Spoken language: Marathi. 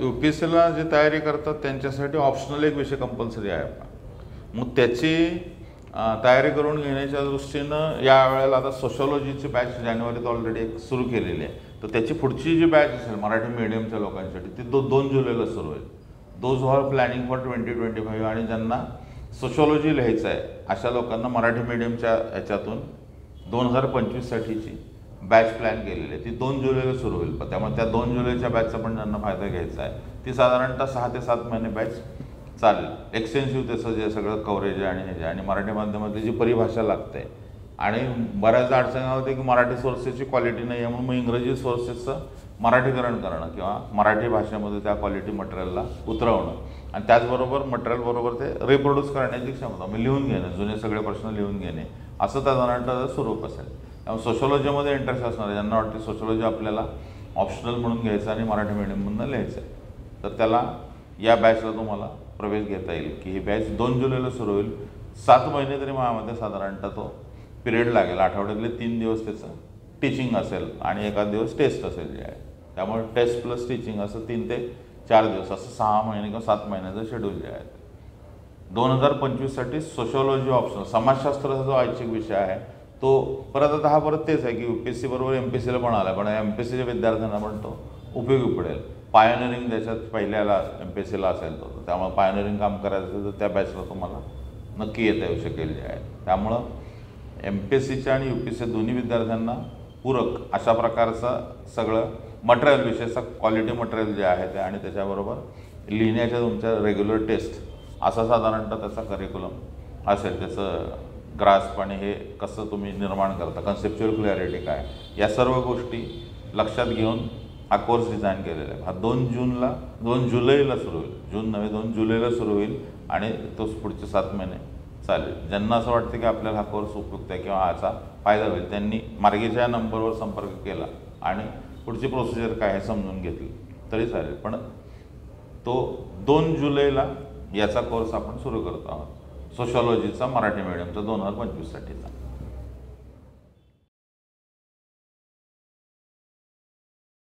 UPSCला जे तयारी करतात त्यांच्यासाठी ऑप्शनल एक विषय कंपल्सरी आहे आपला. मग त्याची तयारी करून घेण्याच्या दृष्टीनं यावेळेला आता सोशॉलॉजीची बॅच जानेवारीत ऑलरेडी एक सुरू केलेली आहे. तर त्याची पुढची जी बॅच असेल मराठी मीडियमच्या लोकांसाठी ती 2 जुलैला सुरू होईल. दोज आर प्लॅनिंग फॉर 2025 आणि ज्यांना सोशॉलॉजी लिहायचं आहे अशा लोकांना मराठी मीडियमच्या ह्याच्यातून 2025साठीची बॅच प्लॅन केलेली आहे. ती 2 जुलैला सुरू होईल. त्यामुळे त्या 2 जुलैच्या बॅचचा पण ज्यांना फायदा घ्यायचा आहे ती साधारणतः 6 ते 7 महिने बॅच चालेल. एक्सटेन्सिव्ह त्याचं जे सगळं कव्हरेज आहे आणि हे जे आणि मराठी माध्यमातली जी परिभाषा लागते आणि बऱ्याचदा अडचणी होते की मराठी सोर्सेसची क्वालिटी नाही आहे म्हणून मग इंग्रजी सोर्सेसचं मराठीकरण करणं किंवा मराठी भाषेमध्ये त्या क्वालिटी मटेरियलला उतरवणं आणि त्याचबरोबर मटेरियलबरोबर ते रिप्रोड्यूस करण्याची क्षमता म्हणजे लिहून घेणं, जुने सगळे प्रश्न लिहून घेणे असं साधारणतः स्वरूप असेल. त्यामुळे सोशॉलॉजीमध्ये इंटरेस्ट असणार आहे ज्यांना वाटते सोशॉलॉजी आपल्याला ऑप्शनल म्हणून घ्यायचं आणि मराठी मीडियममधून लिहायचं आहे तर त्याला या बॅचला तुम्हाला प्रवेश घेता येईल की ही बॅच 2 जुलैला सुरू होईल. 7 महिने तरी माझ्यामध्ये साधारणतः तो पिरियड लागेल. आठवड्यातले 3 दिवस त्याचं टीचिंग असेल आणि एखाद दिवस टेस्ट असेल जे आहे. त्यामुळे टेस्ट प्लस टीचिंग असं 3 ते 4 दिवस असं 6 महिने किंवा 7 महिन्याचं शेड्यूल जे आहे. 2025साठी सोशॉलॉजी ऑप्शनल समाजशास्त्राचा जो ऐच्छिक विषय आहे तो परत आता परत तेच आहे की UPSC बरोबर MPSCला पण आला पण MPSCच्या विद्यार्थ्यांना पण तो उपयोगी पडेल. पायोनिरिंग त्याच्यात पहिल्याला MPSCला असेल तो त्यामुळे पायोनिरिंग काम करायचं असेल तर त्या बॅचला तुम्हाला नक्की येता येऊ शकेल जे आहे. त्यामुळं MPSCच्या आणि UPSC दोन्ही विद्यार्थ्यांना पूरक अशा प्रकारचं सगळं मटेरियल विशेषतः क्वालिटी मटेरियल जे आहे ते आणि त्याच्याबरोबर लिहिण्याच्या तुमच्या रेग्युलर टेस्ट असा साधारणतः त्याचा करिक्युलम असेल. त्याचं ग्रास्प आणि हे कसं तुम्ही निर्माण करता, कन्सेप्च्युअल क्लॅरिटी काय, या सर्व गोष्टी लक्षात घेऊन हा कोर्स डिझाईन केलेला आहे. हा 2 जुलैला सुरू होईल. जून नव्हे 2 जुलैला सुरू होईल आणि तो पुढचे 7 महिने चालेल. ज्यांना असं वाटतं की आपल्याला हा कोर्स उपयुक्त आहे किंवा ह्याचा फायदा होईल त्यांनी मार्गीच्या नंबरवर संपर्क केला आणि पुढची प्रोसिजर काय हे समजून घेतली तरी चालेल. पण तो 2 जुलैला याचा कोर्स आपण सुरू करत आहोत सोशॉलॉजीचा मराठी मीडियमचा 2025साठीचा.